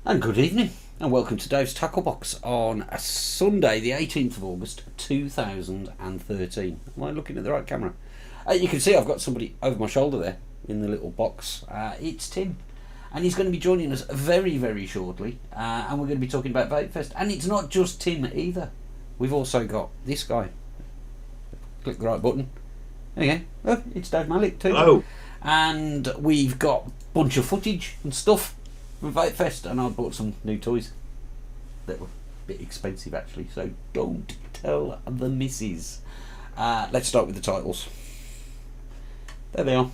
And good evening, and welcome to Dave's Tackle Box on a Sunday, the 18th of August 2013. Am I looking at the right camera? You can see I've got somebody over my shoulder there in the little box. It's Tim, and he's going to be joining us very, very shortly, and we're going to be talking about Vapefest. And it's not just Tim either. We've also got this guy. Click the right button. There you go. Oh, it's Dave Mallick too. Hello. And we've got a bunch of footage and stuff from Vapefest, and I bought some new toys that were a bit expensive actually, so don't tell the missus. Let's start with the titles. There they are.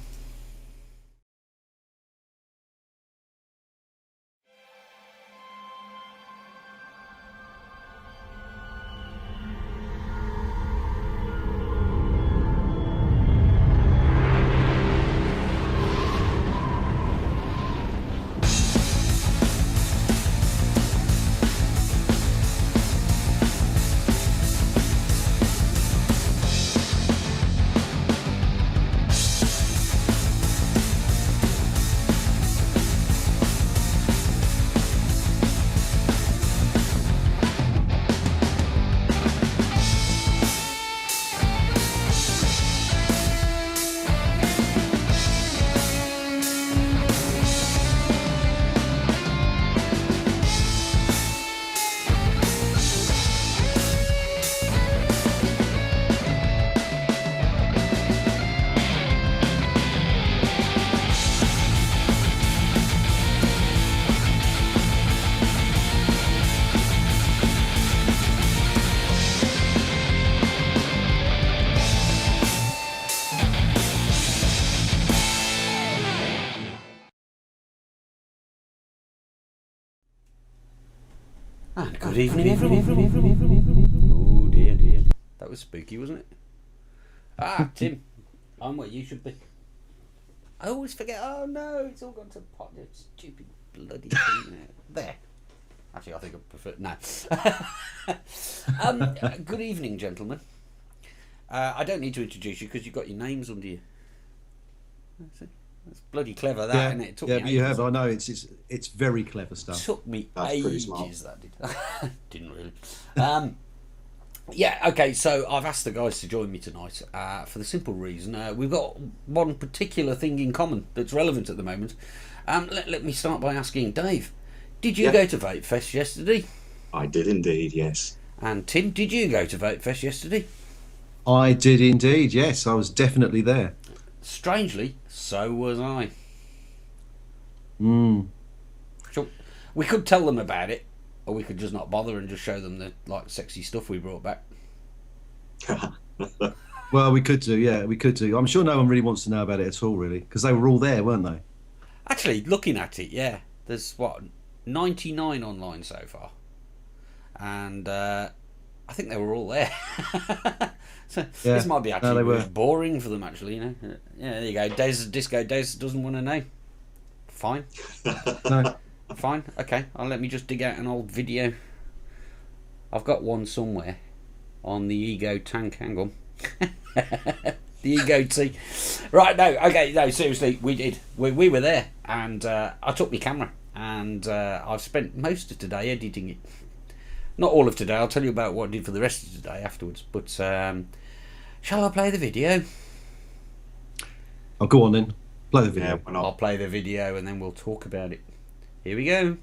And good evening, everyone. Oh dear, dear. That was spooky, wasn't it? Tim, I'm where you should be. I always forget. Oh no, it's all gone to pot. That stupid bloody thing there. Actually, I think I prefer. No. Good evening, gentlemen. I don't need to introduce you because you've got your names under you. That's bloody clever, that, isn't it? It took me but you have. I know it's very clever stuff. Took me That's ages. That did. Didn't really. Yeah. Okay. So I've asked the guys to join me tonight for the simple reason we've got one particular thing in common that's relevant at the moment. Let me start by asking Dave. Did you go to Vapefest yesterday? I did indeed, yes. And Tim, did you go to Vapefest yesterday? I did indeed. Yes, I was definitely there. Strangely, so was I. Mm. So we could tell them about it, or we could just not bother and just show them the sexy stuff we brought back. Well, we could do. Yeah, we could do. I'm sure no one really wants to know about it at all, really, because they were all there, weren't they? Actually, looking at it, yeah, there's 99 online so far, and I think they were all there. So this might be actually really boring for them, actually. You know, yeah. There you go. Disco Des doesn't want to know. Fine. No. Fine. Okay. Let me just dig out an old video. I've got one somewhere on the Ego tank. Hang on. The Ego T. Right. No. Okay. No. Seriously, we did. We were there, and I took my camera, and I've spent most of today editing it. Not all of today. I'll tell you about what I did for the rest of today afterwards. But shall I play the video? Oh, go on then. Play the video. Yeah, why not? I'll play the video and then we'll talk about it. Here we go.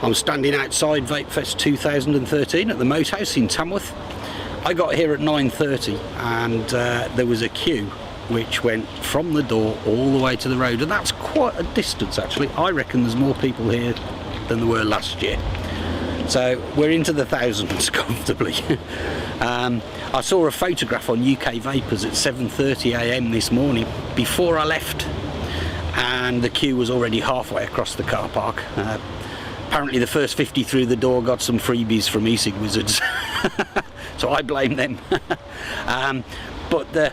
I'm standing outside Vapefest 2013 at the Moat House in Tamworth. I got here at 9:30 and there was a queue which went from the door all the way to the road, and that's quite a distance actually. I reckon there's more people here than there were last year. So we're into the thousands comfortably. I saw a photograph on UK Vapers at 7:30 AM this morning before I left, and the queue was already halfway across the car park. Apparently the first 50 through the door got some freebies from e-cig wizards, so I blame them. But the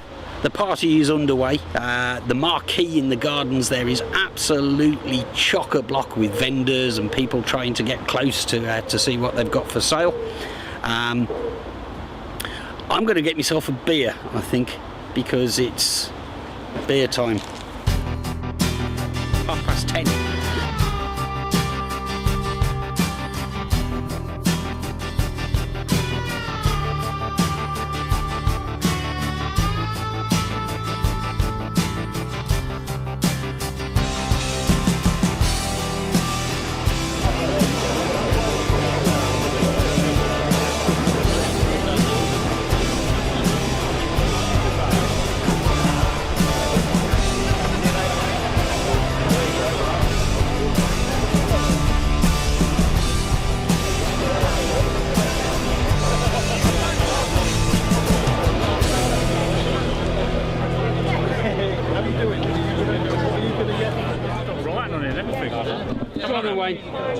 party is underway. The marquee in the gardens there is absolutely chock-a-block with vendors and people trying to get close to see what they've got for sale. I'm going to get myself a beer, I think, because it's beer time. 10:30.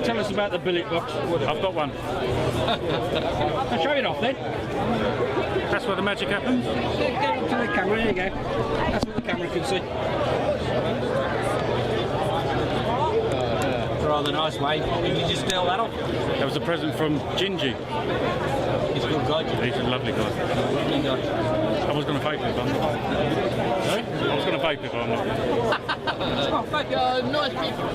Tell us about the billet box. I've got one. I'll show it off then. That's where the magic happens. Get up to the camera, there you go. That's what the camera can see. Rather nice, mate. Did you just steal that off? That was a present from Gingy. He's a good guy. He's a lovely guy. Lovely guy. I was going to vape if I'm not. Sorry? I was going to vape if I'm not. Oh, fuck, nice people.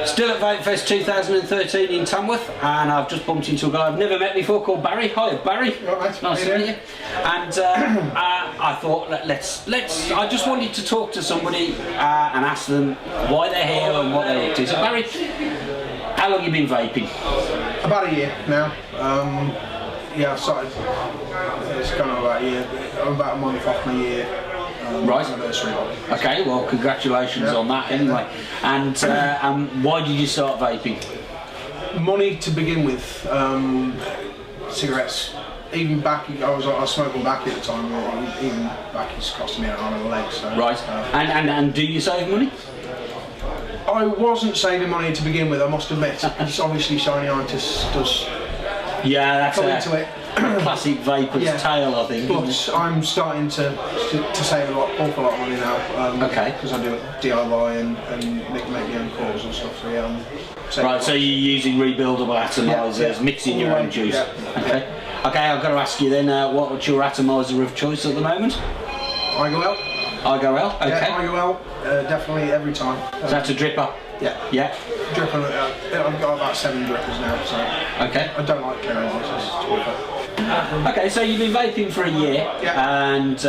Still at Vapefest 2013 in Tamworth, and I've just bumped into a guy I've never met before called Barry. Hi, Barry. Right, nice to meet you. And I thought let's. I just wanted to talk to somebody and ask them why they're here and what they're up to. So Barry, how long have you been vaping? About a year now. Yeah, I've started. It's kind of about a year. I'm about a month off my year. Right. Anniversary. Okay, well, congratulations on that anyway. And why did you start vaping? Money to begin with. Cigarettes. Even back, I was smoking back at the time. Even back, it's costing me an arm and a leg. So, right. And do you save money? I wasn't saving money to begin with, I must admit. It's obviously Shiny Artist does. Yeah, that's come into it. Classic vapor's tale, I think. But I'm starting to save awful lot of money now. Okay. Because I do DIY and make my own calls and stuff. So yeah. Right. So you're using rebuildable atomizers, mixing your own juice. Yeah. Okay. Okay. I've got to ask you then. What's your atomizer of choice at the moment? I go out. I go out. Okay. Yeah, I go out. Definitely every time. Is that a dripper? Yeah. Yeah. Dripping. I've got about 7 drippers now. So. Okay. I don't like chemicals. Okay, so you've been vaping for a year, and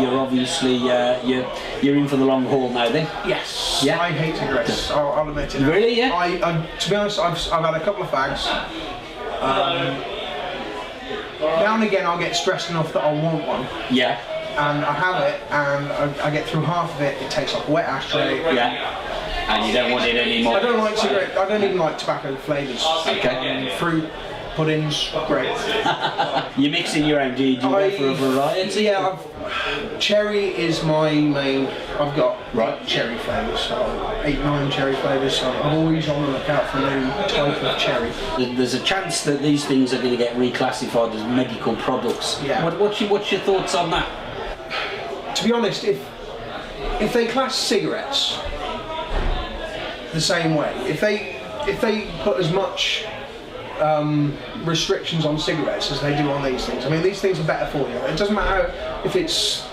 you're obviously you're in for the long haul now. Then. Yes. Yeah. I hate cigarettes. I'll admit it. Really? Yeah. To be honest, I've had a couple of fags. Now and again, I'll get stressed enough that I want one. Yeah. And I have it, and I get through half of it. It tastes like a wet ashtray. Yeah. And you don't want it anymore. I don't like cigarette. I don't even like tobacco flavours. Okay. Fruit, puddings, great. You're mixing your own. Do you go for a variety? Yeah. Cherry is my main. I've got cherry flavours. So 8-9 cherry flavours. So I'm always on the lookout for a new type of cherry. There's a chance that these things are going to get reclassified as medical products. Yeah. What's your thoughts on that? To be honest, if they class cigarettes the same way, if they put as much restrictions on cigarettes as they do on these things, I mean, these things are better for you. It doesn't matter if it's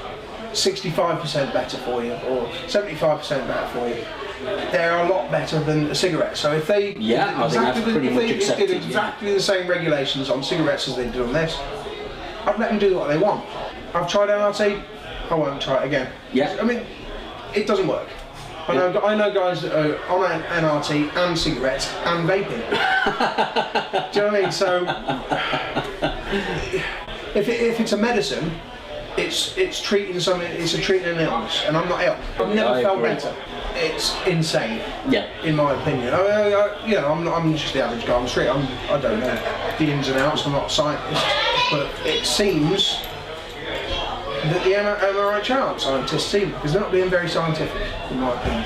65% better for you or 75% better for you. They're a lot better than a cigarette. So if they did exactly the same regulations on cigarettes as they do on this, I'd let them do what they want. I've tried it and I'd say I won't try it again. Yeah. I mean, it doesn't work. I know guys that are on an NRT and cigarettes and vaping. Do you know what I mean? So if it's a medicine, it's treating something. It's a treating an illness, and I'm not ill. I've never felt better. It's insane. Yeah. In my opinion, I'm just the average guy on the street. I don't know the ins and outs. I'm not a scientist, but it seems that the MRI aren't scientists either, because they're not being very scientific, in my opinion.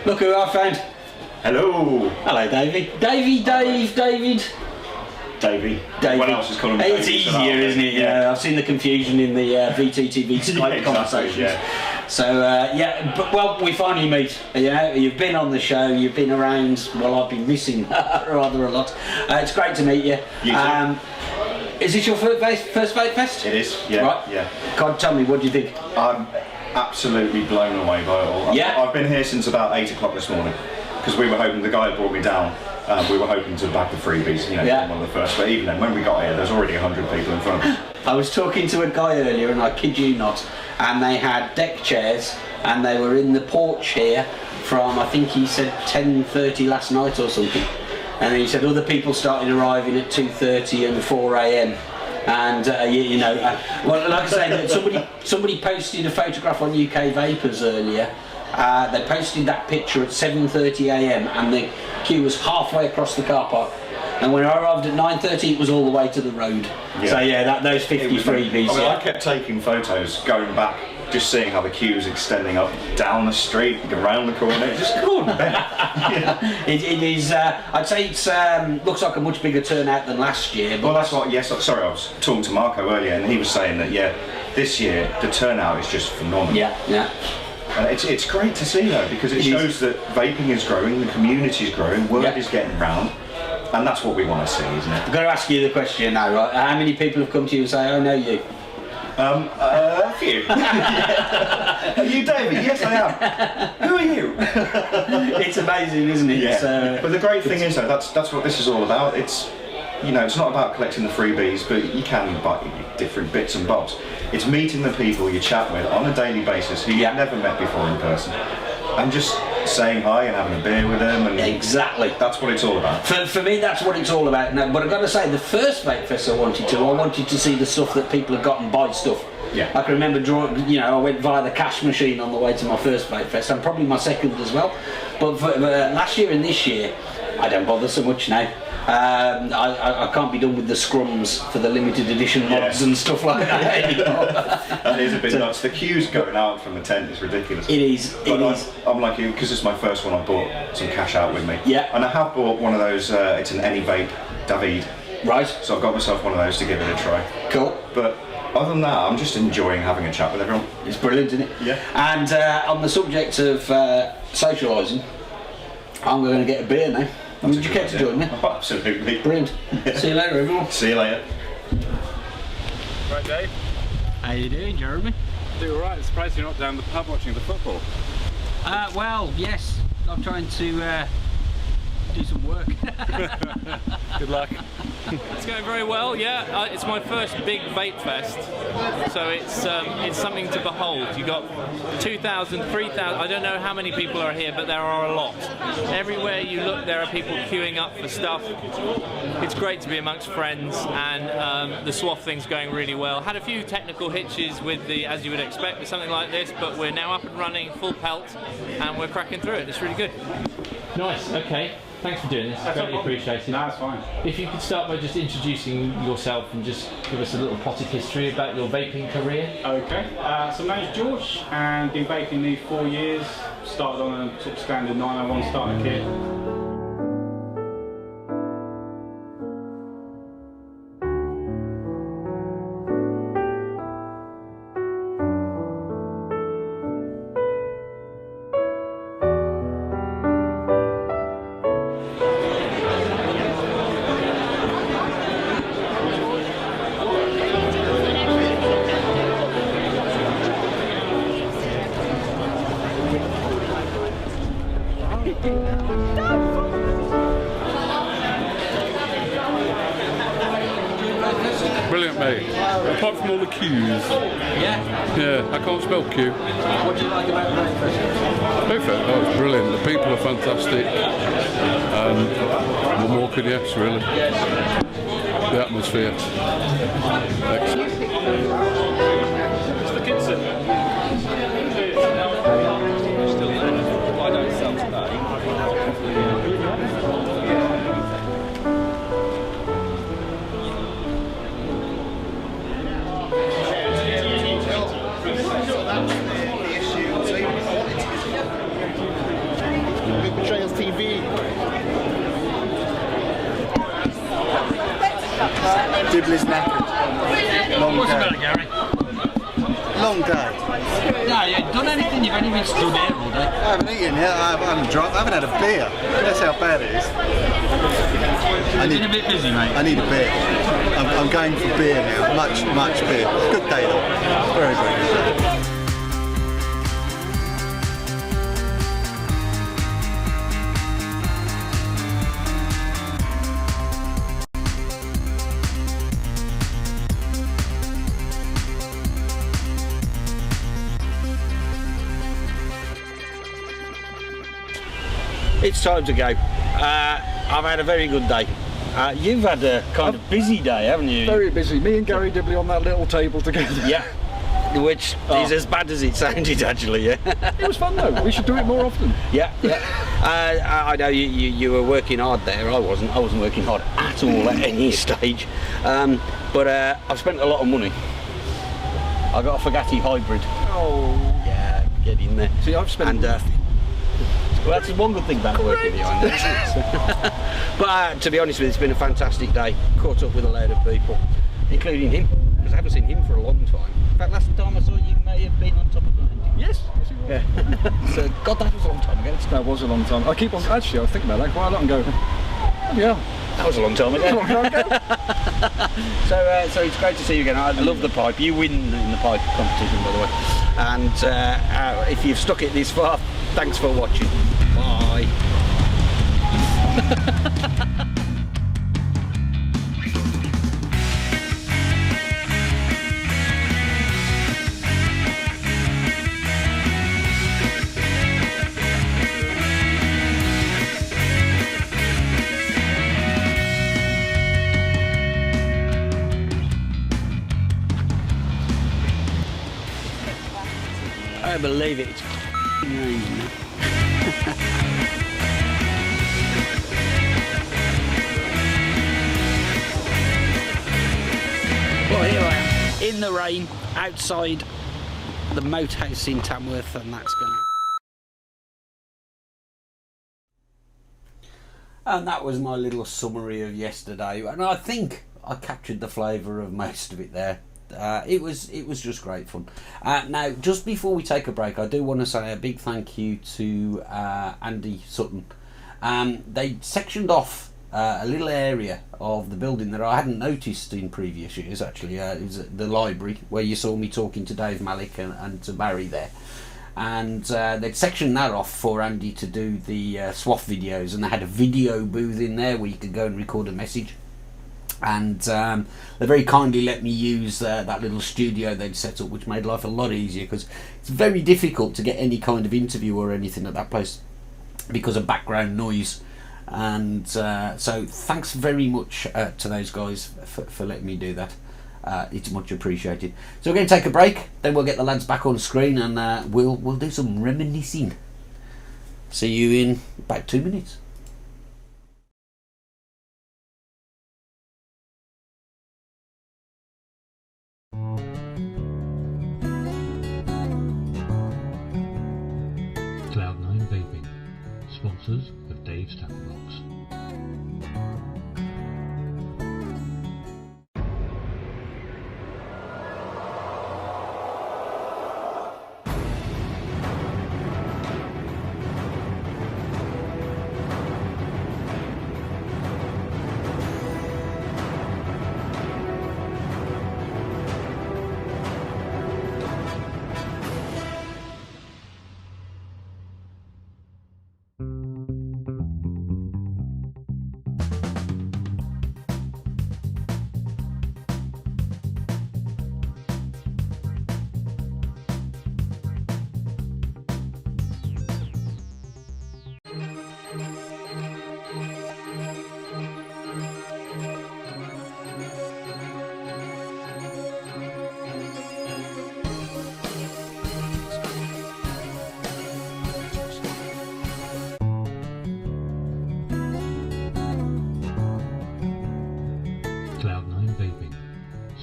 Look who I found. Hello, Hello, Davey. David. Everyone else is calling me It's Davey, so easier, isn't it? Yeah. I've seen the confusion in the VTTV Skype conversations. Yeah. So but we finally meet. You've been on the show. You've been around. Well, I've been missing rather a lot. It's great to meet you. You too. Is this your first Vape Fest? It is. Yeah. Right. Yeah. God, tell me, what do you think? I'm absolutely blown away by it all. Yeah. I've been here since about 8 o'clock this morning because we were hoping. The guy that brought me down. We were hoping to bag the freebies, Yeah. one of the first. But even then, when we got here, there's already 100 people in front of us. I was talking to a guy earlier, and I kid you not, and they had deck chairs, and they were in the porch here from, I think he said 10:30 last night or something. And he said other people started arriving at 2:30 and 4 a.m. And well, like I say, somebody posted a photograph on UK Vapers earlier. They posted that picture at 7:30 a.m. and the queue was halfway across the car park. And when I arrived at 9:30, it was all the way to the road. Yeah. So those 50 freebies. I kept taking photos, going back, just seeing how the queue was extending up down the street, around the corner. It's just cool. It is. I'd say it's looks like a much bigger turnout than last year. But Well, that's what. Yes, sorry, I was talking to Marco earlier, and he was saying that this year the turnout is just phenomenal. Yeah. And it's great to see though, because it shows that vaping is growing, the community is growing, word is getting round, and that's what we want to see, isn't it? I've got to ask you the question now, right? How many people have come to you and say, "I know you"? A few. Are you David? Yes, I am. Who are you? It's amazing, isn't it? Yeah. But the great thing is though, that's what this is all about. It's it's not about collecting the freebies, but you can buy different bits and bobs. It's meeting the people you chat with on a daily basis who you've never met before in person, and just saying hi and having a beer with them. And exactly. That's what it's all about. For me, that's what it's all about. Now, but I've got to say, the first Vape Fest I wanted to see the stuff that people have got and buy stuff. Yeah. I can remember I went via the cash machine on the way to my first Vape Fest, and probably my second as well. But for last year and this year, I don't bother so much now. I can't be done with the scrums for the limited edition mods and stuff like that anymore. That is a bit nuts. The queues going out from the tent is ridiculous. It is. I'm like you, because it's my first one. I bought some cash out with me. Yeah. And I have bought one of those. It's an Any Vape David. Right. So I've got myself one of those to give it a try. Cool. But other than that, I'm just enjoying having a chat with everyone. It's brilliant, isn't it? Yeah. And on the subject of socialising, I'm going to get a beer now. Would you care to join me? Oh, absolutely. Brilliant. See you later, everyone. See you later. Right, Dave? How you doing, Jeremy? Doing alright. I'm surprised you're not down the pub watching the football. Well, yes. I'm trying to do some work. Good luck. It's going very well, yeah. It's my first big vape fest, so it's something to behold. You got 2,000, 3,000, I don't know how many people are here, but there are a lot. Everywhere you look, there are people queuing up for stuff. It's great to be amongst friends, and the swath thing's going really well. Had a few technical hitches with as you would expect with something like this, but we're now up and running, full pelt, and we're cracking through it. It's really good. Nice, okay. Thanks for doing this, it's greatly appreciated. No, it's fine. If you could start by just introducing yourself and just give us a little potted history about your vaping career. Okay, so my name's George and been vaping nearly 4 years. Started on a sort of standard 901 starter kit. Brilliant, mate. Apart from all the queues. Yeah, I can't spell Q. What do you like about Vapefest? Vapefest, oh, it's brilliant. The people are fantastic. What more could you ask, really? The atmosphere. Excellent. Mr. Kitson. I don't sell today. Betrayals TV. Dibley's knackered. Long What's day. about it, Gary? Long day. No, you haven't done anything, you've only been stood there all day. I haven't eaten yet. I haven't drunk. I haven't had a beer. That's how bad it is. You've been a bit busy, mate. I need a beer. I'm going for beer now. Much beer. Good day though. Very, very good day. It's time to go. I've had a very good day. You've had a kind of busy day, haven't you? Very busy. Me and Gary Dibley on that little table together. Yeah. Which is as bad as it sounded, actually. Yeah. It was fun though. We should do it more often. Yeah. I know you were working hard there. I wasn't working hard at all at any stage. But I've spent a lot of money. I got a Fugatti hybrid. Oh. Yeah, get in there. See, I've spent. And, well, that's one good thing about working behind it. But to be honest with you, it's been a fantastic day. Caught up with a load of people, including him, because I haven't seen him for a long time. In fact, last time I saw you may have been on top of the landing. Yes, yes it was. Yeah. So, God, that was a long time ago. That was a long time. I keep on. Actually, I was thinking about that quite a lot and go. Yeah. That was a long time ago. That was a long time ago. So it's great to see you again. I love the pipe. You win in the pipe competition, by the way. And if you've stuck it this far, thanks for watching. Bye. I don't believe it. It's rain. Well, here I am in the rain outside the moat house in Tamworth, and that's gonna. And that was my little summary of yesterday, and I think I captured the flavour of most of it there. It was just great fun. Now, just before we take a break, I do want to say a big thank you to Andy Sutton. They sectioned off a little area of the building that I hadn't noticed in previous years, actually. It was the library, where you saw me talking to Dave Mallick and to Barry there. And they'd sectioned that off for Andy to do the SWAF videos, and they had a video booth in there where you could go and record a message. And they very kindly let me use that little studio they'd set up, which made life a lot easier, because it's very difficult to get any kind of interview or anything at that place because of background noise. And so thanks very much to those guys for letting me do that. It's much appreciated. So we're going to take a break, then we'll get the lads back on screen, and we'll do some reminiscing. See you in about 2 minutes. Cloud9 Vaping, sponsors of Dave's Tackle Box.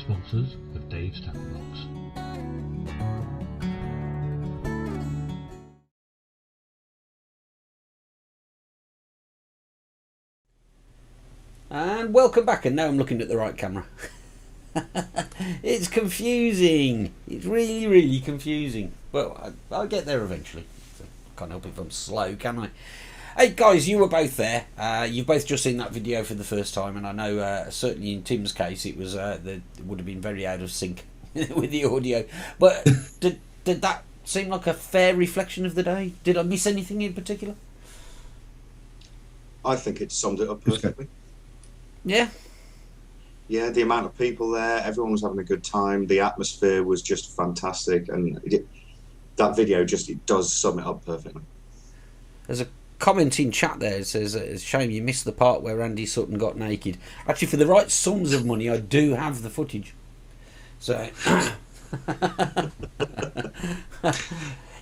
sponsors of Dave's Tackle Box. And welcome back, and now I'm looking at the right camera. It's confusing. It's really, really confusing. But I'll get there eventually. So can't help it if I'm slow, can I? Hey guys, you were both there. You've both just seen that video for the first time, and I know certainly in Tim's case it was it would have been very out of sync with the audio. But did that seem like a fair reflection of the day? Did I miss anything in particular? I think it summed it up perfectly. Yeah. Yeah, the amount of people there, everyone was having a good time. The atmosphere was just fantastic, and that video it does sum it up perfectly. There's a comment in chat there. It says, it's a shame you missed the part where Andy Sutton got naked. Actually, for the right sums of money, I do have the footage. So,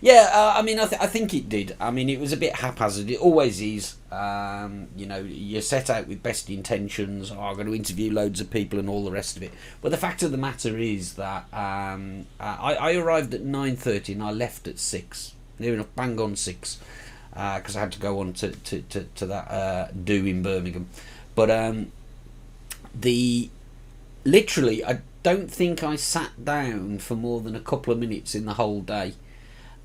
yeah, I mean, I think it did. I mean, it was a bit haphazard. It always is. You know, you set out with best intentions. Oh, I'm going to interview loads of people and all the rest of it. But the fact of the matter is that I arrived at 9:30 and I left at 6. Near enough, bang on 6. Because I had to go on to that do in Birmingham. But literally, I don't think I sat down for more than a couple of minutes in the whole day.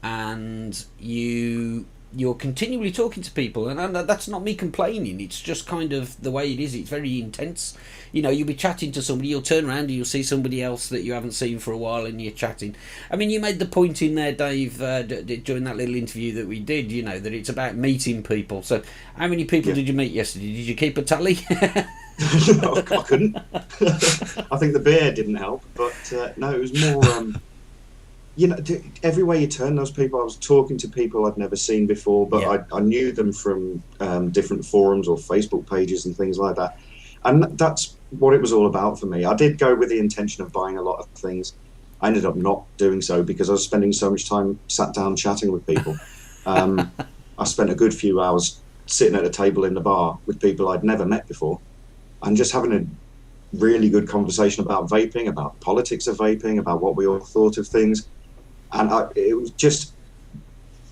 And you're continually talking to people, and that's not me complaining, it's just kind of the way it is. It's very intense. You know, you'll be chatting to somebody, you'll turn around and you'll see somebody else that you haven't seen for a while, and you're chatting. I mean, you made the point in there, Dave, during that little interview that we did, you know, that it's about meeting people. So how many people did you meet yesterday? Did you keep a tally? No, I couldn't. I think the beer didn't help, but no, it was more you know, everywhere you turn, those people, I was talking to people I'd never seen before, but I knew them from different forums or Facebook pages and things like that. And that's what it was all about for me. I did go with the intention of buying a lot of things. I ended up not doing so because I was spending so much time sat down chatting with people. I spent a good few hours sitting at a table in the bar with people I'd never met before and just having a really good conversation about vaping, about politics of vaping, about what we all thought of things. And it was just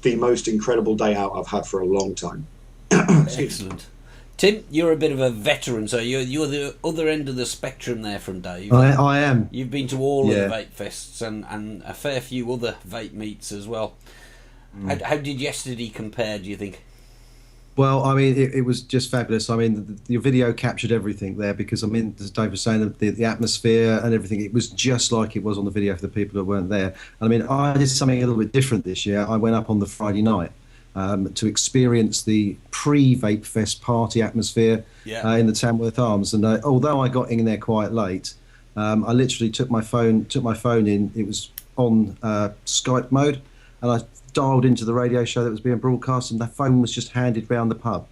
the most incredible day out I've had for a long time. Excellent. Tim, you're a bit of a veteran, so you're the other end of the spectrum there from Dave. I am. You've been to all of the vape fests and a fair few other vape meets as well. How did yesterday compare, do you think? Well, I mean, it was just fabulous. I mean, your video captured everything there because, I mean, as Dave was saying, the atmosphere and everything, it was just like it was on the video for the people that weren't there. I mean, I did something a little bit different this year. I went up on the Friday night to experience the pre-Vape Fest party atmosphere in the Tamworth Arms. And although I got in there quite late, I literally took my phone in. It was on Skype mode, and I dialed into the radio show that was being broadcast, and the phone was just handed round the pub.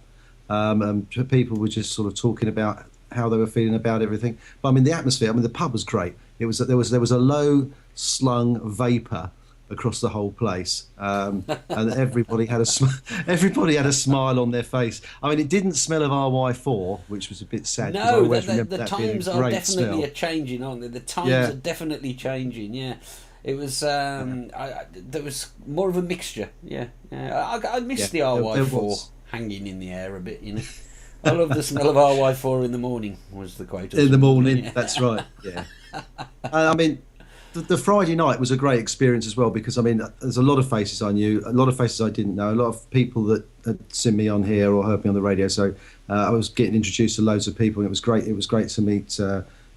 People were just sort of talking about how they were feeling about everything. But I mean, the atmosphere. I mean, the pub was great. It was there was a low slung vapour across the whole place, and everybody had a smile on their face. I mean, it didn't smell of RY4, which was a bit sad. No, the times are definitely changing, aren't they? The times are definitely changing. Yeah. It was there was more of a mixture. I missed the RY4 hanging in the air a bit, you know. I love the smell of RY4 in the morning, was the quote. In the morning, that's right. Yeah. I mean, the Friday night was a great experience as well because, I mean, there's a lot of faces I knew, a lot of faces I didn't know, a lot of people that had seen me on here or heard me on the radio. So I was getting introduced to loads of people, and it was great. It was great to meet,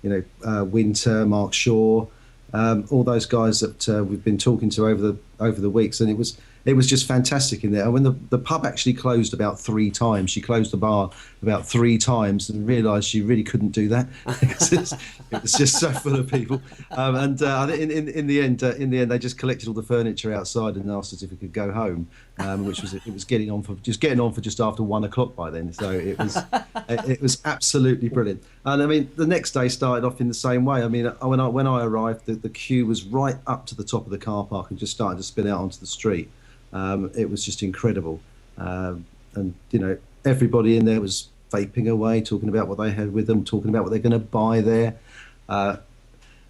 Winter, Mark Shaw. All those guys that we've been talking to over the weeks, and it was just fantastic in there. And when the pub actually closed about 3 times, she closed the bar about 3 times and realised she really couldn't do that because it was just so full of people. In the end, they just collected all the furniture outside and asked us if we could go home, which was it was getting on for just after 1 o'clock by then. So it was absolutely brilliant. And I mean, the next day started off in the same way. I mean, when I arrived, the queue was right up to the top of the car park and just started to spin out onto the street. It was just incredible, and you know, everybody in there was vaping away, talking about what they had with them, talking about what they're going to buy there.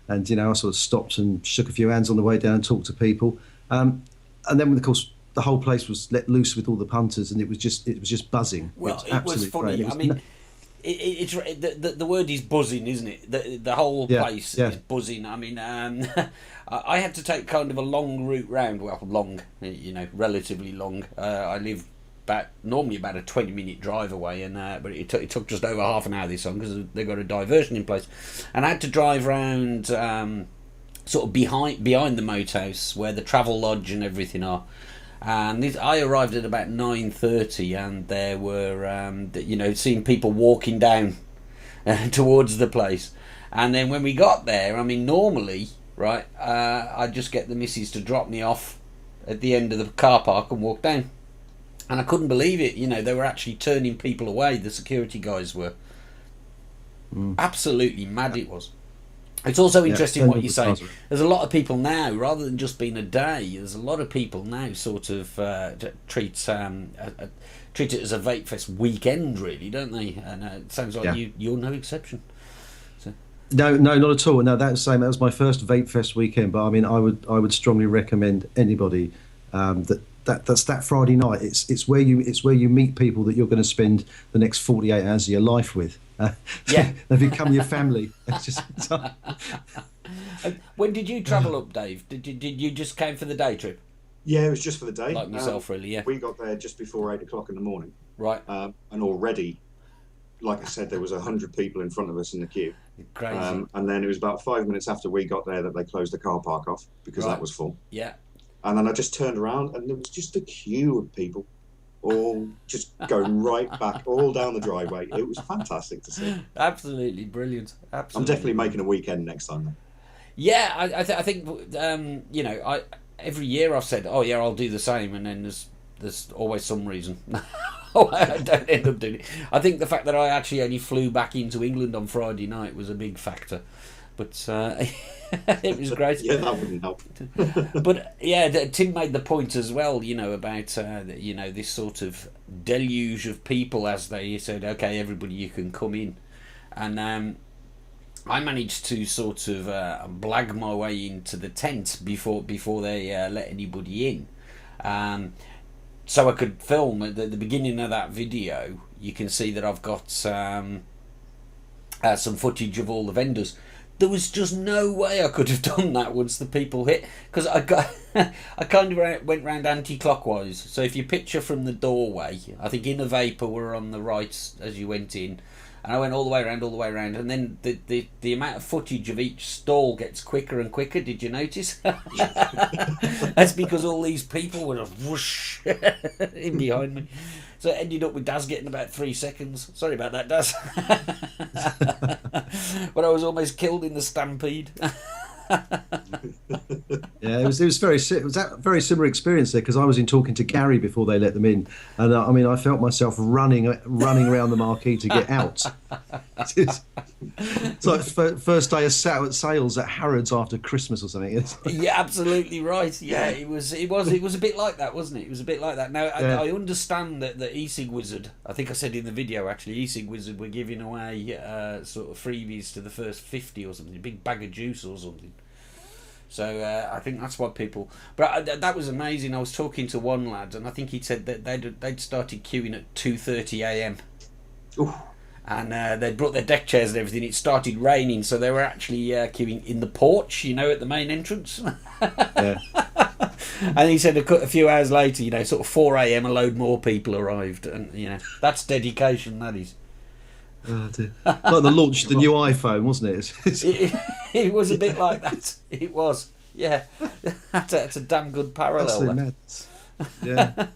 and I sort of stopped and shook a few hands on the way down and talked to people, and then of course the whole place was let loose with all the punters, and it was just buzzing. Well, it was funny. I mean, it's the word is buzzing, isn't it? The whole place is buzzing. I mean, I had to take kind of a long route round. Well, long, relatively long. I live normally about a 20-minute drive away, and but it took just over half an hour this time because they've got a diversion in place, and I had to drive round sort of behind the moat house where the travel lodge and everything are. And I arrived at about 9:30, and there were seeing people walking down towards the place. And then when we got there, I mean, normally, right, I'd just get the missus to drop me off at the end of the car park and walk down. And I couldn't believe it. They were actually turning people away. The security guys were. Absolutely mad it was. It's also interesting what you say. There's a lot of people now, rather than just being a day, there's a lot of people now sort of treat it as a Vape Fest weekend, really, don't they? And it sounds like you're no exception. So. No, not at all. No, that was my first Vape Fest weekend. But I mean, I would strongly recommend anybody that's that Friday night. It's where you meet people that you're going to spend the next 48 hours of your life with. They become your family. It's just. When did you travel up, Dave? Did you just came for the day trip? Yeah, it was just for the day. Like myself, really. Yeah. We got there just before 8 o'clock in the morning. Right. And already, like I said, there was 100 people in front of us in the queue. Crazy. And then it was about 5 minutes after we got there that they closed the car park off because that was full. Yeah. And then I just turned around and there was just a queue of people, all just going right back, all down the driveway. It was fantastic to see. Absolutely brilliant. Absolutely. I'm definitely making a weekend next time, though. Yeah, I think every year I've said, oh yeah, I'll do the same, and then there's always some reason. I don't end up doing it. I think the fact that I actually only flew back into England on Friday night was a big factor, but it was great. Yeah, that wouldn't help. But yeah, Tim made the point as well, about this sort of deluge of people as they said, okay, everybody, you can come in, and I managed to sort of blag my way into the tent before they let anybody in, so I could film at the beginning of that video. You can see that I've got some footage of all the vendors. There was just no way I could have done that once the people hit, because I kind of went round anti-clockwise. So if you picture from the doorway, I think Inner Vapor were on the right as you went in, and I went all the way around, and then the amount of footage of each stall gets quicker and quicker. Did you notice? That's because all these people were just whoosh in behind me. So it ended up with Daz getting about 3 seconds. Sorry about that, Daz. But I was almost killed in the stampede. Yeah, it was a very similar experience there, because I was in talking to Gary before they let them in, and I felt myself running around the marquee to get out. It's like first day of sales at Harrods after Christmas or something. Yeah, absolutely right. Yeah, it was a bit like that, wasn't it? It was a bit like that. Now I understand that the e-cig Wizard, I think I said in the video actually, e-cig Wizard were giving away sort of freebies to the first 50 or something, a big bag of juice or something. So I think that's what people. But that was amazing. I was talking to one lad, and I think he said that they'd started queuing at 2:30 a.m. And they'd brought their deck chairs and everything. It started raining, so they were actually queuing in the porch, at the main entrance. Yeah. And he said a few hours later, sort of 4 a.m, a load more people arrived, and that's dedication. That is. Oh, dear. Like the launch of the new iPhone, wasn't it? It was a bit like that. It was, yeah. That's a damn good parallel. Yeah.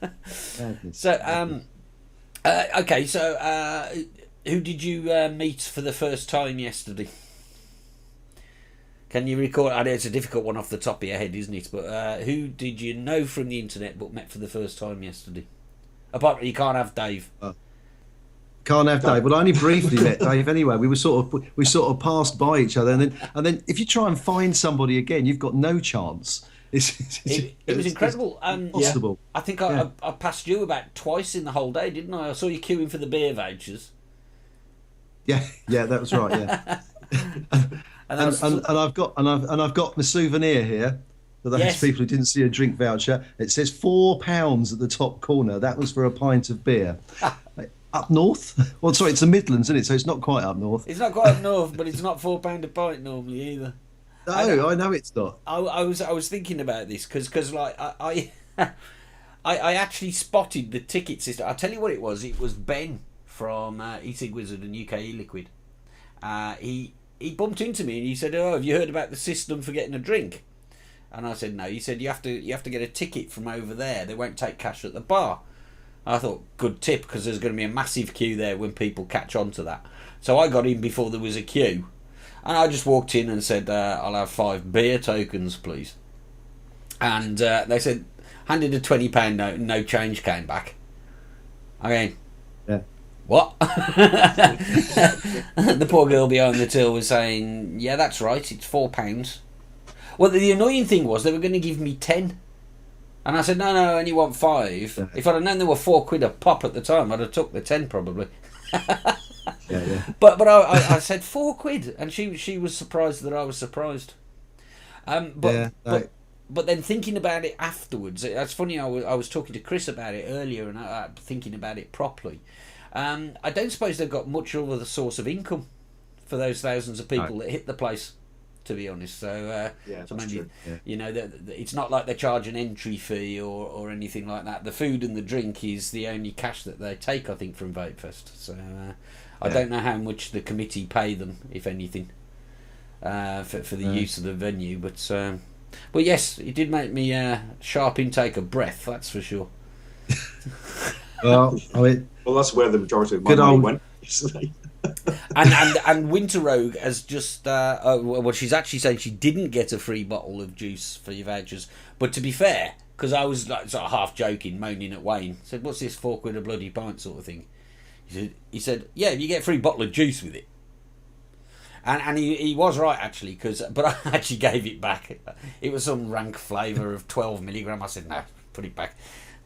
So, okay. So, who did you meet for the first time yesterday? Can you recall? I know it's a difficult one off the top of your head, isn't it? But who did you know from the internet but met for the first time yesterday? Apart from, you can't have Dave. Can't have Dave. Well, I only briefly met Dave anyway. We sort of passed by each other, and then if you try and find somebody again, you've got no chance. It was incredible. Impossible. I think I passed you about twice in the whole day, didn't I? I saw you queuing for the beer vouchers. Yeah, that was right. Yeah. And I've got my souvenir here for those people who didn't see a drink voucher. It says £4 at the top corner. That was for a pint of beer. Up north? Well, sorry, it's the Midlands, isn't it? So it's not quite up north. It's not quite up north, but it's not £4 a pint normally either. No, I know it's not. I was thinking about this because like I actually spotted the ticket system. I'll tell you what it was. It was Ben from e-cig Wizard and UK e-liquid. He bumped into me and he said, "Oh, have you heard about the system for getting a drink?" And I said, "No." He said, "You have to get a ticket from over there. They won't take cash at the bar." I thought, good tip, because there's going to be a massive queue there when people catch on to that. So I got in before there was a queue, and I just walked in and said, "I'll have 5 beer tokens, please." And they said, handed a £20 note, and no change came back. I mean, yeah. What? The poor girl behind the till was saying, "Yeah, that's right, it's £4. Well, the annoying thing was they were going to give me 10. And I said, no, I only want 5. If I'd have known there were £4 a pop at the time, I'd have took the 10 probably. Yeah. But I said £4, and she was surprised that I was surprised. But then thinking about it afterwards, that's funny. I was talking to Chris about it earlier, and thinking about it properly. I don't suppose they've got much other source of income for those thousands of people that hit the place, to be honest. So, so maybe you know, it's not like they charge an entry fee or anything like that. The food and the drink is the only cash that they take, I think, from Vapefest. So I don't know how much the committee pay them, if anything, for the use of the venue. But yes, it did make me sharp intake of breath. That's for sure. Well, I mean, that's where the majority of my money went. and Winter Rogue has just well, she's actually saying she didn't get a free bottle of juice for your vouchers. But to be fair, because I was like sort of half joking, moaning at Wayne, said, "What's this £4 a bloody pint sort of thing?" He said, "Yeah, you get a free bottle of juice with it." And he was right actually, but I actually gave it back. It was some rank flavour of 12 milligram. I said, "No, put it back."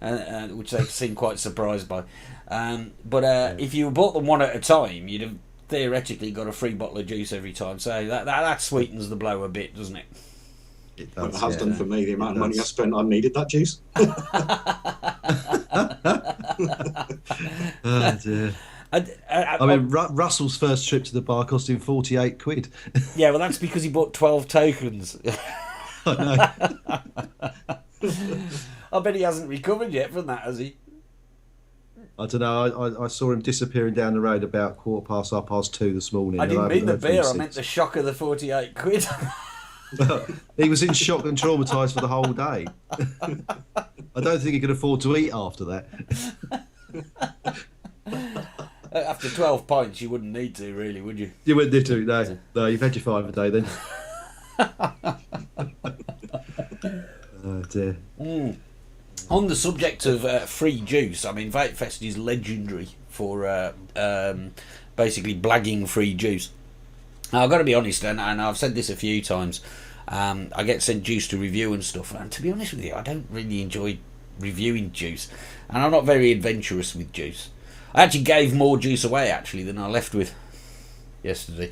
Which they seemed quite surprised by. But if you bought them one at a time, you'd have theoretically got a free bottle of juice every time. So that sweetens the blow a bit, doesn't it? It does, it has done for me. The amount of money I spent, I needed that juice. Oh dear. I mean, Russell's first trip to the bar cost him £48. Yeah, well, that's because he bought 12 tokens. I know. I bet he hasn't recovered yet from that, has he? I don't know. I saw him disappearing down the road about 2:15 this morning. I didn't mean the beer. I meant the shock of the £48. Well, he was in shock and traumatised for the whole day. I don't think he could afford to eat after that. After 12 pints, you wouldn't need to, really, would you? You wouldn't need to, no. No, you've had your 5 a day then. Oh dear. On the subject of free juice, I mean, Vapefest is legendary for basically blagging free juice. Now, I've got to be honest, and I've said this a few times, I get sent juice to review and stuff, and to be honest with you, I don't really enjoy reviewing juice, and I'm not very adventurous with juice. I actually gave more juice away, actually, than I left with yesterday.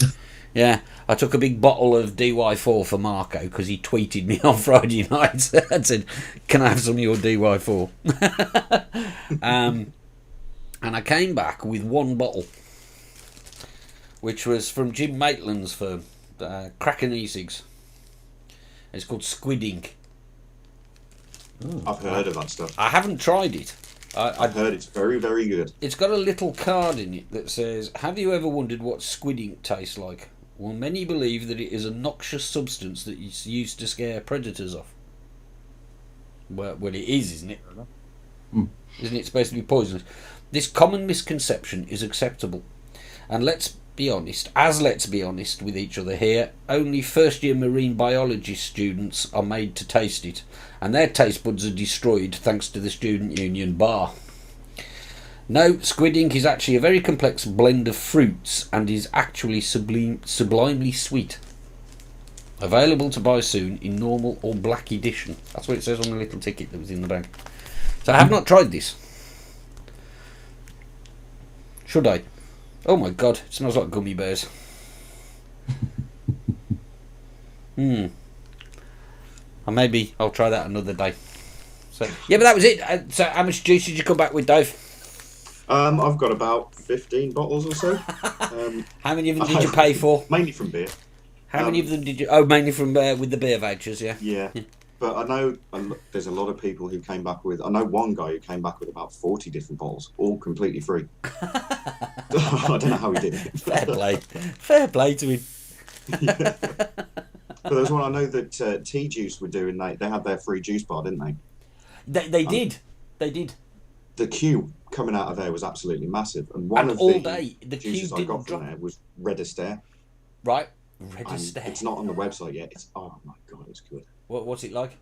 Yeah, I took a big bottle of DY4 for Marco because he tweeted me on Friday night and said, "Can I have some of your DY4?" And I came back with 1 bottle, which was from Jim Maitland's firm, Kraken e-cigs. It's called Squid Ink. I've heard of that stuff. I haven't tried it. I've heard it's very, very good. It's got a little card in it that says, "Have you ever wondered what squid ink tastes like? Well, many believe that it is a noxious substance that is used to scare predators off." Well, it is, isn't it? Isn't it supposed to be poisonous? This common misconception is acceptable. And let's be honest with each other here, only first-year marine biology students are made to taste it, and their taste buds are destroyed thanks to the Student Union bar. No, squid ink is actually a very complex blend of fruits and is actually sublimely sweet. Available to buy soon in normal or black edition. That's what it says on the little ticket that was in the bag. So I have not tried this. Should I? Oh my god, it smells like gummy bears. Or maybe I'll try that another day. So yeah, but that was it. So how much juice did you come back with, Dave? I've got about 15 bottles or so. How many of them did you pay for? Mainly from beer. How many of them did you? Oh, mainly from with the beer vouchers, yeah. Yeah. But I know there's a lot of people who came back with. I know one guy who came back with about 40 different bottles, all completely free. I don't know how he did it. Fair play to him. Yeah. But there was one I know that T-Juice were doing. They had their free juice bar, didn't they? They did. The queue coming out of there was absolutely massive, and one of the juices I got from there was Red Astaire. Right, Red Astaire. It's not on the website yet. Oh my god, it's good. What's it like?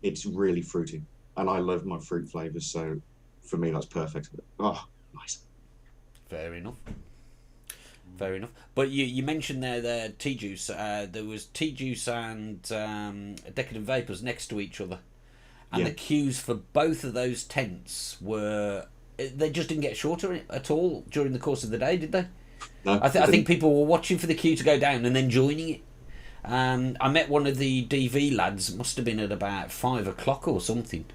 It's really fruity, and I love my fruit flavours, so for me that's perfect. Oh, nice. Fair enough. But you mentioned there T-Juice. There was T-Juice and Decadent Vapors next to each other. And the queues for both of those tents they just didn't get shorter at all during the course of the day, did they? No, I think people were watching for the queue to go down and then joining it. I met one of the DV lads, must have been at about 5 o'clock or something,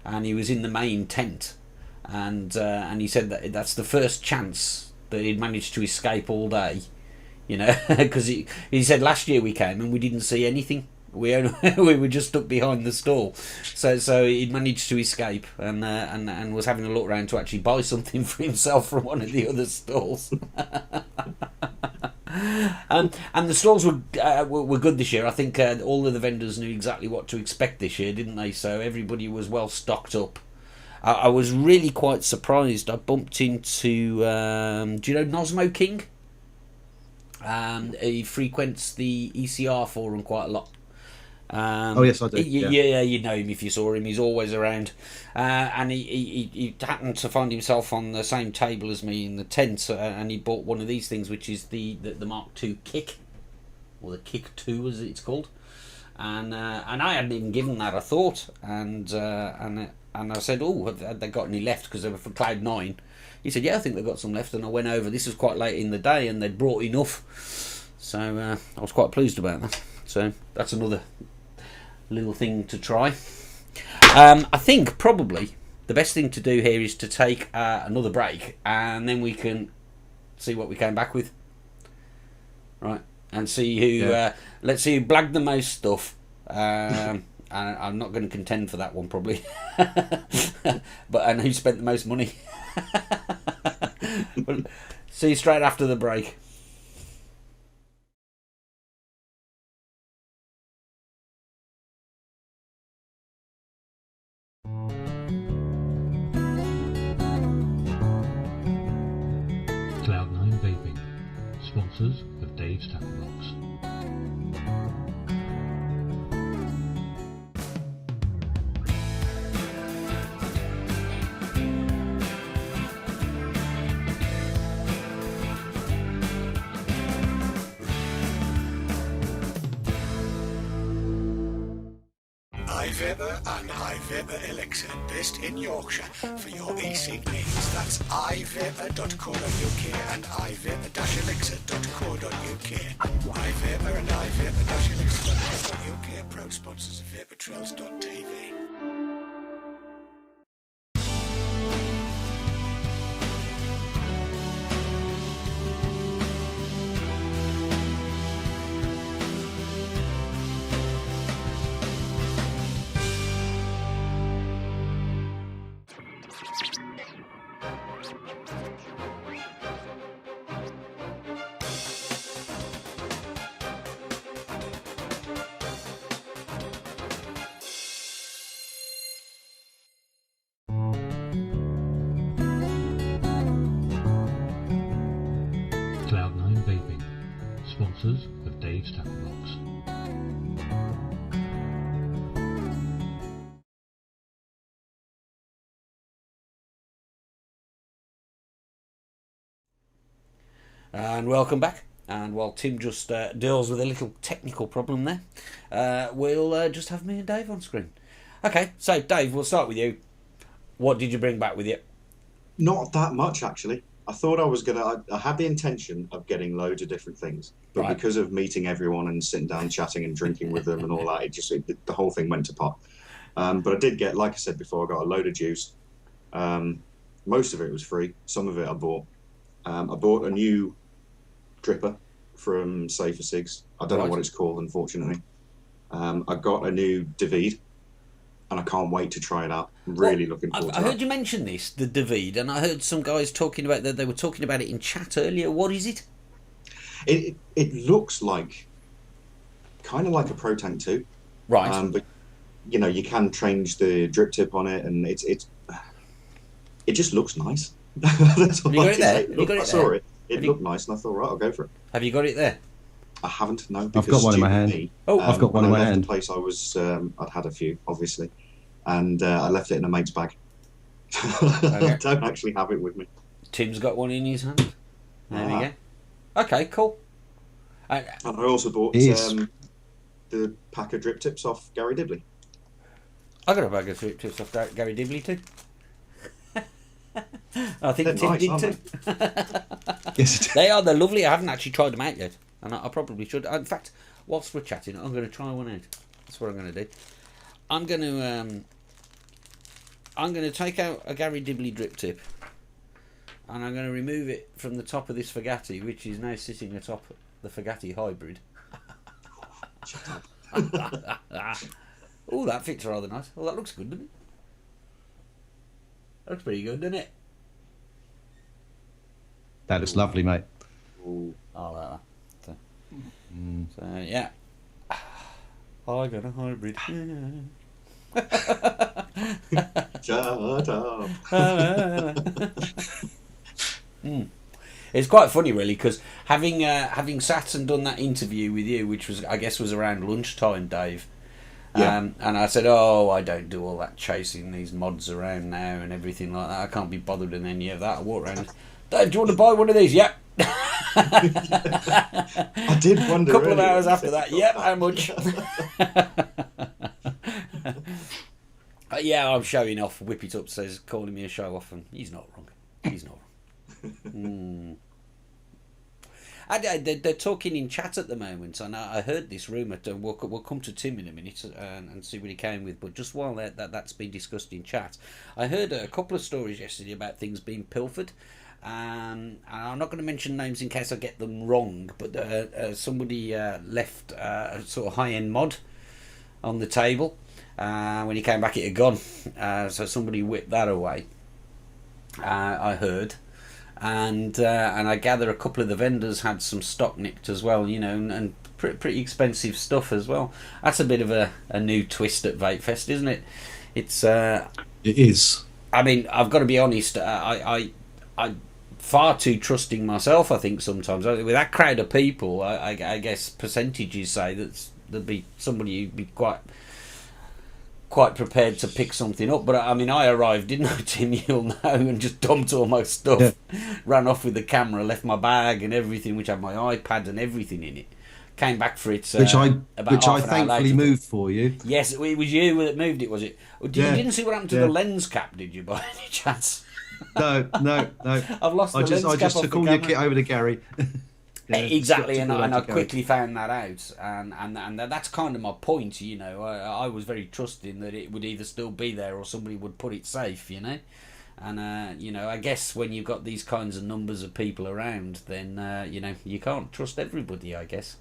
and he was in the main tent, and he said that's the first chance that he'd managed to escape all day, because he said last year we came and we didn't see anything. We were just stuck behind the stall, so he managed to escape and was having a look around to actually buy something for himself from one of the other stalls. And the stalls were good this year. I think all of the vendors knew exactly what to expect this year, didn't they? So everybody was well stocked up. I was really quite surprised. I bumped into do you know Nosmo King? He frequents the ECR forum quite a lot. Oh yes, I do. Yeah, you know him if you saw him. He's always around, and he happened to find himself on the same table as me in the tent, and he bought one of these things, which is the Mark II Kick, or the Kick 2 as it's called, and I hadn't even given that a thought, and I said, oh, have they got any left, because they were for Cloud 9. He said, yeah, I think they've got some left, and I went over. This was quite late in the day, and they'd brought enough, so I was quite pleased about that. So that's another little thing to try. I think probably the best thing to do here is to take another break, and then we can see what we came back with, right? And see who let's see who blagged the most stuff. And I'm not going to contend for that one probably, and who spent the most money. But see you straight after the break. Cloud9 Vaping, sponsors of Dave's Tackle Box. iVaper and iVaper Elixir, based in Yorkshire, for your e-cig needs. That's iVaper.co.uk and iVaper-elixir.co.uk. iVaper and iVaper-elixir.co.uk, proud sponsors of VaporTrails.tv. Cloud9 Vaping, sponsors of Dave's Tackle Box. And welcome back. And while Tim just deals with a little technical problem there, we'll just have me and Dave on screen. Okay, so Dave, we'll start with you. What did you bring back with you? Not that much, actually. I thought I was gonna. I had the intention of getting loads of different things, but because of meeting everyone and sitting down, chatting and drinking with them and all that, the whole thing went to pot. But I did get, like I said before, I got a load of juice. Most of it was free. Some of it I bought. I bought a new dripper from Safer Cigs. I don't know what it's called, unfortunately. I got a new David, and I can't wait to try it out. I'm really looking forward to it. I heard you mention this, the David, and I heard some guys talking about that. They were talking about it in chat earlier. What is it? It looks like kind of like a Pro Tank 2, right? But you know, you can change the drip tip on it, and it just looks nice. That's all I can say. I saw it. It looked nice, and I thought, right, I'll go for it. Have you got it there? I haven't. No, I've got one in my hand. I've got one in my hand. The place I was, I'd had a few, obviously, and I left it in a mate's bag. I don't actually have it with me. Tim's got one in his hand. There we go. Okay, cool. And I also bought the pack of drip tips off Gary Dibley. I got a bag of drip tips off Gary Dibley too. I think Tim did too. Yes, they are. They're lovely. I haven't actually tried them out yet, and I probably should. In fact, whilst we're chatting, I'm going to try one out. That's what I'm going to do. I'm going to take out a Gary Dibley drip tip, and I'm going to remove it from the top of this Fagatti, which is now sitting atop the Fagatti Hybrid. Oh, that fits rather nice. Oh, that looks good, doesn't it? That looks pretty good, doesn't it? That looks lovely, mate. Ooh, I like that. So yeah. I got a hybrid. Shut up. It's quite funny, really, because having sat and done that interview with you, which was, I guess, was around lunchtime, Dave. Yeah. And I said, oh, I don't do all that chasing these mods around now and everything like that. I can't be bothered in any of that. I walk around. Dave, do you want to buy one of these? Yep. I did wonder. A couple of hours after that. Yep. How much? Yeah, I'm showing off. Whip It Up says, calling me a show off, and he's not wrong. He's not wrong. They're talking in chat at the moment, and I heard this rumour. We'll come to Tim in a minute and see what he came with. But just while that's been discussed in chat, I heard a couple of stories yesterday about things being pilfered. And I'm not going to mention names in case I get them wrong, but somebody left a sort of high-end mod on the table. When he came back, it had gone. So somebody whipped that away. I heard. And I gather a couple of the vendors had some stock nicked as well, you know, and pretty expensive stuff as well. That's a bit of a new twist at Vapefest, isn't it? It is. I mean, I've got to be honest. I'm far too trusting myself, I think, sometimes. With that crowd of people, I guess percentages say that there'd be somebody who'd be quite prepared to pick something up. But I mean, I arrived, didn't I, Tim? You'll know, and just dumped all my stuff, ran off with the camera, left my bag and everything, which had my iPad and everything in it. Came back for it, which I thankfully moved for you. Yes, it was you that moved it, was it? You didn't see what happened to the lens cap, did you, by any chance? No. I've lost the lens cap. I just took all your kit over to Gary. Exactly, and I quickly found that out, and that's kind of my point, you know. I was very trusting that it would either still be there or somebody would put it safe, you know. And you know, I guess when you've got these kinds of numbers of people around, then you know, you can't trust everybody, I guess.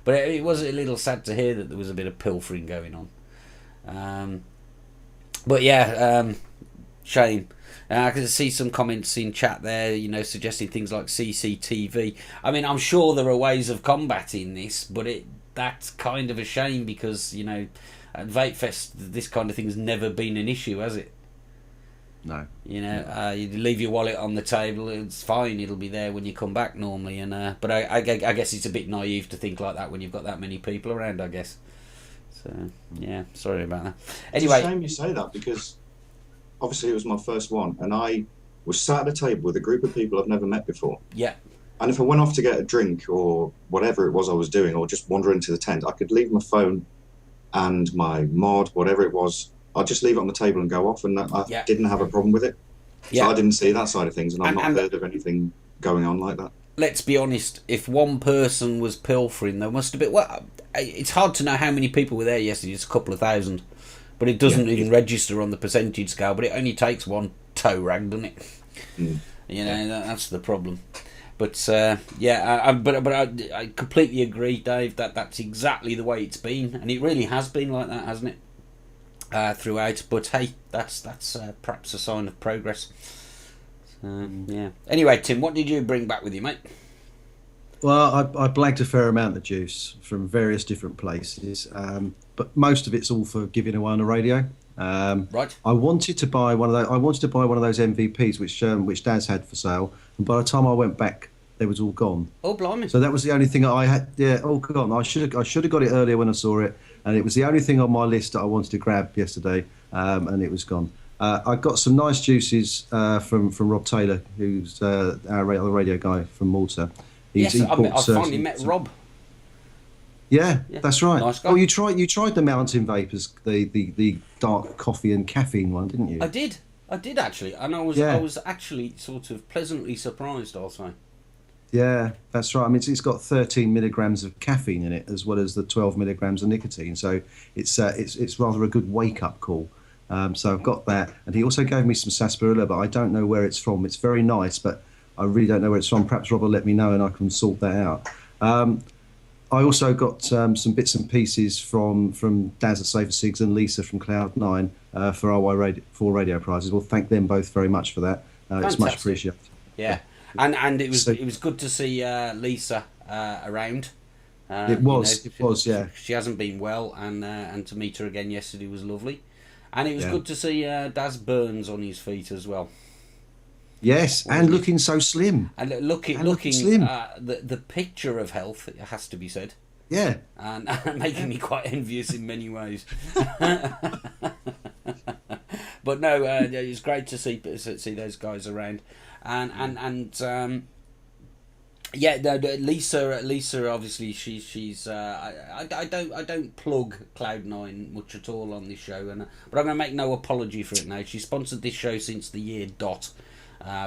But it was a little sad to hear that there was a bit of pilfering going on. But yeah, shame. I can see some comments in chat there, you know, suggesting things like CCTV. I mean, I'm sure there are ways of combating this, but that's kind of a shame because, you know, at Vapefest, this kind of thing's never been an issue, has it? No. You know, you leave your wallet on the table, it's fine, it'll be there when you come back normally. But I guess it's a bit naive to think like that when you've got that many people around, I guess. So, yeah, sorry about that. Anyway, it's a shame you say that because obviously it was my first one, and I was sat at a table with a group of people I've never met before. Yeah. And if I went off to get a drink or whatever it was I was doing, or just wander into the tent, I could leave my phone and my mod, whatever it was, I'd just leave it on the table and go off, and I didn't have a problem with it. So I didn't see that side of things, and I've not heard of anything going on like that. Let's be honest, if one person was pilfering, there must have been... Well, it's hard to know how many people were there yesterday. It's a couple of thousand. But it doesn't even register on the percentage scale. But it only takes one toe rag, doesn't it? Mm. You know, that's the problem. But, I completely agree, Dave, that that's exactly the way it's been. And it really has been like that, hasn't it? Throughout. But, hey, that's perhaps a sign of progress. Yeah. Anyway, Tim, what did you bring back with you, mate? Well, I blagged a fair amount of juice from various different places, but most of it's all for giving away on the radio. Right. I wanted to buy one of those. I wanted to buy one of those MVPs, which Dad's had for sale, and by the time I went back, they was all gone. Oh, blimey! So that was the only thing that I had. Yeah, all gone. I should have got it earlier when I saw it, and it was the only thing on my list that I wanted to grab yesterday, and it was gone. I got some nice juices from Rob Taylor, who's our other radio guy from Malta. I finally met Rob. Yeah, that's right. Nice guy. Oh, you tried the Mountain Vapors, the dark coffee and caffeine one, didn't you? I did actually, and I was actually sort of pleasantly surprised, I'll say. Yeah, that's right. I mean, it's got 13 milligrams of caffeine in it, as well as the 12 milligrams of nicotine. So it's rather a good wake up call. So I've got that, and he also gave me some sarsaparilla, but I don't know where it's from. It's very nice, but I really don't know where it's from. Perhaps Rob will let me know, and I can sort that out. I also got some bits and pieces from Daz at Safer Cigs and Lisa from Cloud9 for RY4 Radio prizes. Well, thank them both very much for that. It's much appreciated. Yeah, and it was good to see Lisa around. It was, yeah. She hasn't been well, and to meet her again yesterday was lovely. And it was good to see Daz Burns on his feet as well. Yes, and looking so slim. And looking slim. The picture of health, it has to be said. Yeah. And making me quite envious in many ways. But no, it was great to see those guys around. Lisa obviously she's I don't plug Cloud9 much at all on this show, but I'm going to make no apology for it now. She sponsored this show since the year dot.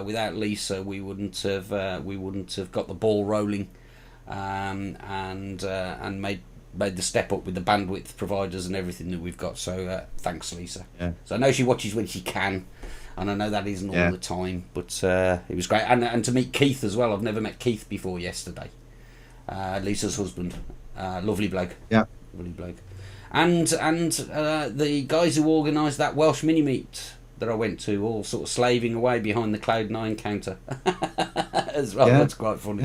Without Lisa, we wouldn't have got the ball rolling, and made the step up with the bandwidth providers and everything that we've got. So thanks, Lisa. Yeah. So I know she watches when she can. And I know that isn't all the time, but it was great. And to meet Keith as well. I've never met Keith before yesterday. Lisa's husband. Lovely bloke. Yeah. Lovely bloke. And the guys who organised that Welsh mini-meet that I went to, all sort of slaving away behind the Cloud9 counter. As well, that's quite funny.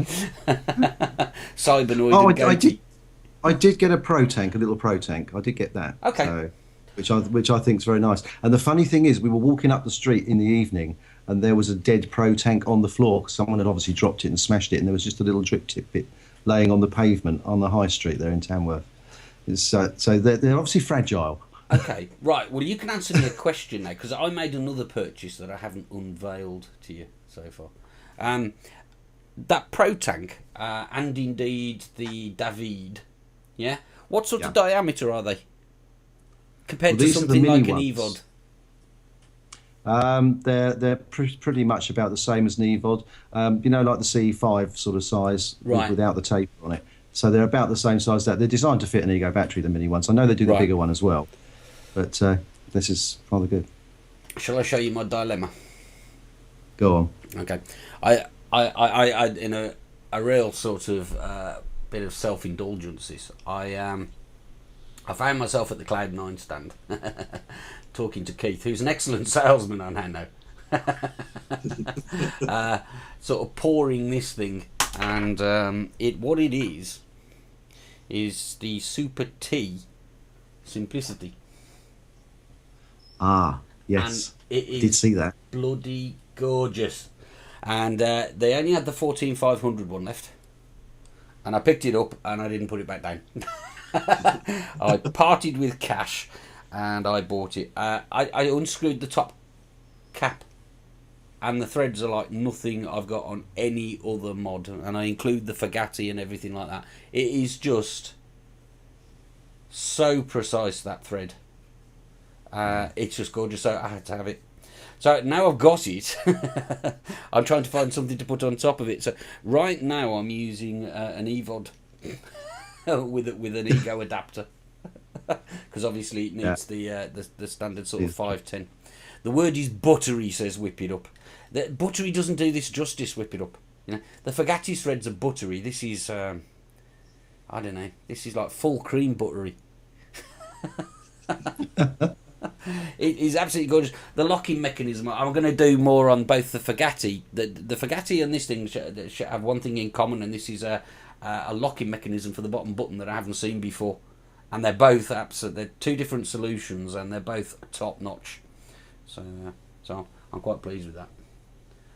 Cybernoid and Goatee. I did get a little pro tank. I did get that. Okay. So, which I think is very nice. And the funny thing is, we were walking up the street in the evening, and there was a dead pro tank on the floor, because someone had obviously dropped it and smashed it, and there was just a little drip tip bit laying on the pavement on the high street there in Tamworth. So they're obviously fragile. Okay, right. Well, you can answer me a question now, because I made another purchase that I haven't unveiled to you so far. That pro tank, and indeed the David, yeah. What sort of diameter are they? Compared to something like an EVOD? They're pretty much about the same as an EVOD. Like the CE5 sort of size, without the tape on it. So they're about the same size. They're designed to fit an Ego battery, the mini ones. I know they do the bigger one as well, but this is rather good. Shall I show you my dilemma? Go on. Okay, I in a real sort of bit of self-indulgences, I found myself at the Cloud9 stand talking to Keith, who's an excellent salesman, I now know. Sort of pouring this thing, and what it is the Super T Simplicity. Ah, yes. And it is did see that. Bloody gorgeous. And they only had the 14500 one left, and I picked it up and I didn't put it back down. I parted with cash and I bought it. I unscrewed the top cap, and the threads are like nothing I've got on any other mod, and I include the Fagatti and everything like that. It is just so precise, that thread. It's just gorgeous, so I had to have it. So now I've got it. I'm trying to find something to put on top of it. So right now I'm using an EVOD with an Ego adapter, because obviously it needs the standard sort of 510. The word is buttery, says Whip It Up. The buttery doesn't do this justice, Whip It Up. You know, the Fagatti threads are buttery. This is I don't know. This is like full cream buttery. It is absolutely gorgeous. The locking mechanism, I'm going to do more on both the Fagatti. The Fagatti and this thing should have one thing in common, and this is a locking mechanism for the bottom button that I haven't seen before. And they're both they're two different solutions, and they're both top notch. So I'm quite pleased with that.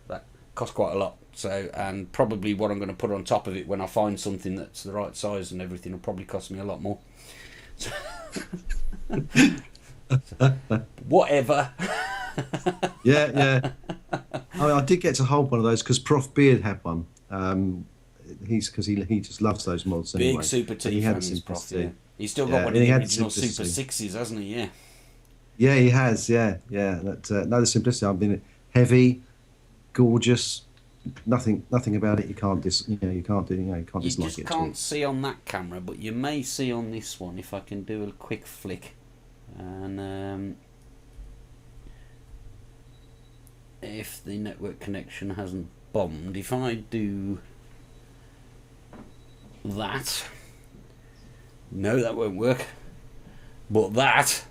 That cost quite a lot. So, and probably what I'm going to put on top of it when I find something that's the right size and everything will probably cost me a lot more. So, whatever. Yeah. I did get to hold one of those because Prof Beard had one. He just loves those mods anyway. Big Super T he fan is Prof. Yeah. He's still got one of the original Super 6s, hasn't he? Yeah. Yeah, he has. Yeah. That the Simplicity. I mean, heavy, gorgeous. Nothing about it. You can't dislike it. You just can't see on that camera, but you may see on this one if I can do a quick flick. And if the network connection hasn't bombed, if I do that, no, that won't work. But that,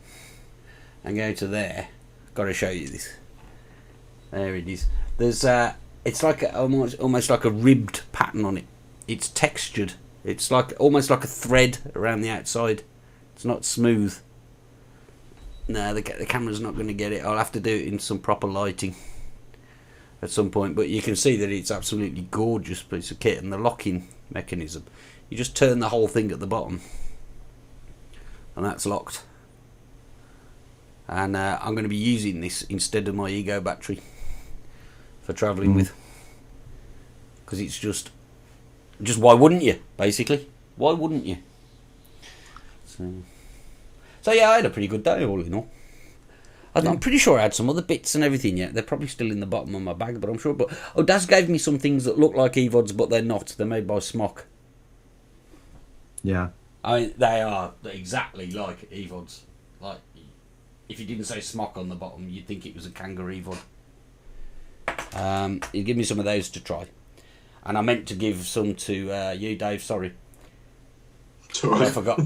and go to there. Got to show you this. There it is. There's it's like almost like a ribbed pattern on it. It's textured. It's like almost like a thread around the outside. It's not smooth. No, the camera's not going to get it. I'll have to do it in some proper lighting at some point. But you can see that it's absolutely gorgeous piece of kit, and the locking mechanism. You just turn the whole thing at the bottom, and that's locked. And I'm going to be using this instead of my Ego battery for travelling with, because it's just why wouldn't you? Basically, why wouldn't you? So yeah, I had a pretty good day all in all. I'm pretty sure I had some other bits and everything yet. They're probably still in the bottom of my bag, but I'm sure. But Daz gave me some things that look like EVODs, but they're not. They're made by Smock. Yeah. I mean, they are exactly like EVODs. Like, if you didn't say Smock on the bottom, you'd think it was a Kangaroo EVOD. He gave me some of those to try, and I meant to give some to you, Dave. Sorry, I forgot.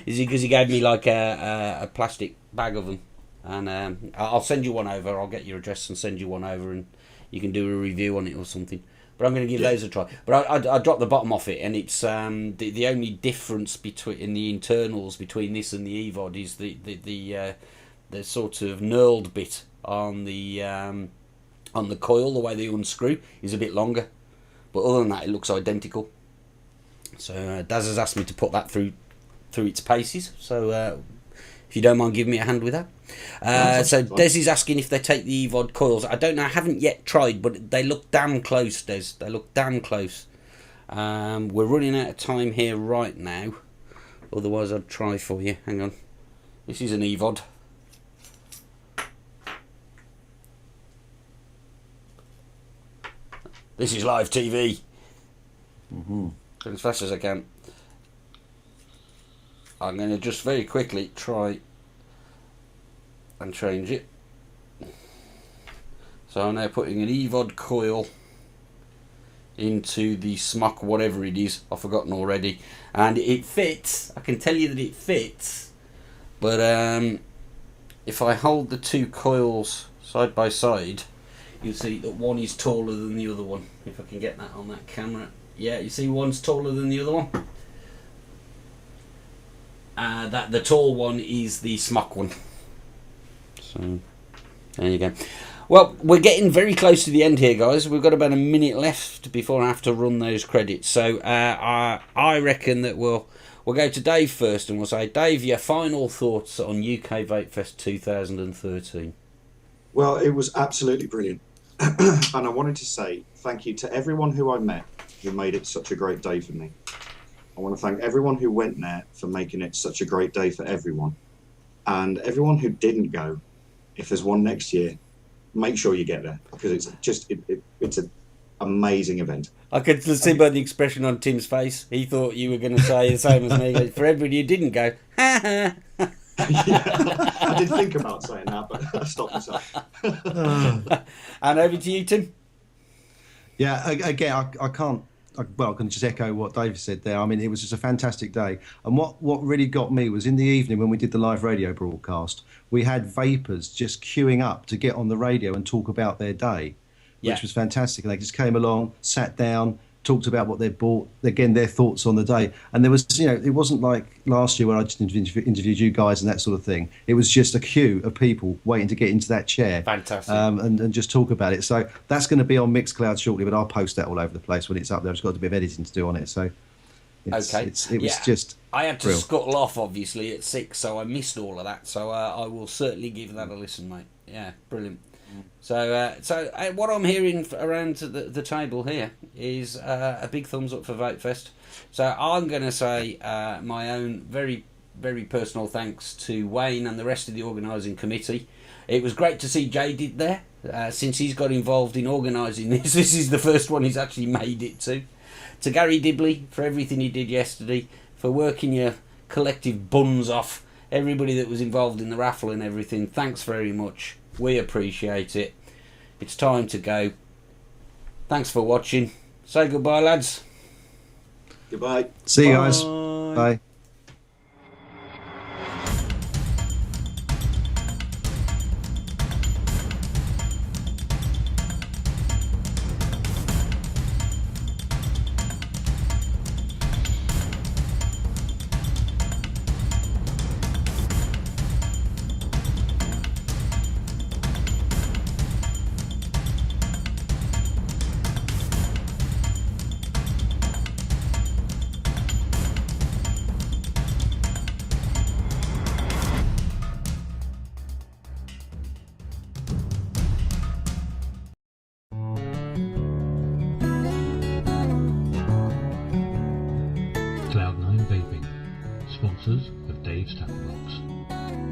Is it because he gave me like a plastic bag of them, and I'll send you one over. I'll get your address and send you one over, and you can do a review on it or something. But I'm going to give those a try. But I dropped the bottom off it, and it's the only difference in the internals between this and the EVOD is the sort of knurled bit on the coil, the way they unscrew, is a bit longer. But other than that, it looks identical. So Daz has asked me to put that through its paces. So if you don't mind giving me a hand with that. So Des is asking if they take the EVOD coils. I don't know. I haven't yet tried, but they look damn close, Des. They look damn close. We're running out of time here right now. Otherwise, I'd try for you. Hang on. This is an EVOD. This is live TV. As fast as I can. I'm going to just very quickly try and change it. So I'm now putting an EVOD coil into the Smock, whatever it is. I've forgotten already. And it fits. I can tell you that it fits. But if I hold the two coils side by side, you'll see that one is taller than the other one. If I can get that on that camera. Yeah, you see one's taller than the other one? That the tall one is the Smock one. So, there you go. Well, we're getting very close to the end here, guys. We've got about a minute left before I have to run those credits. So, I reckon that we'll go to Dave first, and we'll say, Dave, your final thoughts on UK Vapefest 2013. Well, it was absolutely brilliant. And I wanted to say thank you to everyone who I met who made it such a great day for me. I want to thank everyone who went there for making it such a great day for everyone. And everyone who didn't go, if there's one next year, make sure you get there, because it's just it's an amazing event. I could see by the expression on Tim's face, he thought you were going to say the same as me. For everybody who didn't go, ha ha. Yeah, I did think about saying that, but I stopped myself. And over to you, Tim. Yeah, again, I can't. Well, I can just echo what Dave said there. I mean, it was just a fantastic day. And what really got me was in the evening when we did the live radio broadcast, we had vapers just queuing up to get on the radio and talk about their day, which was fantastic. And they just came along, sat down, talked about what they'd bought, again, their thoughts on the day. And there was, it wasn't like last year where I just interviewed you guys and that sort of thing. It was just a queue of people waiting to get into that chair. Fantastic. And just talk about it. So that's going to be on Mixcloud shortly, but I'll post that all over the place when it's up there. I've just got a bit of editing to do on it. So it was just I had to real. scuttle off, obviously, at 6, so I missed all of that. So I will certainly give that a listen, mate. Yeah, brilliant. So what I'm hearing around the table here is a big thumbs up for Vapefest. So I'm going to say my own very, very personal thanks to Wayne and the rest of the organising committee. It was great to see Jaded there. Since he's got involved in organising this is the first one he's actually made it to. To Gary Dibley for everything he did yesterday, for working your collective buns off, everybody that was involved in the raffle and everything. Thanks very much. We appreciate it. It's time to go. Thanks for watching. Say goodbye, lads. Goodbye. See you guys. Bye. Cloud9 Vaping, sponsors of Dave's Tackle Box.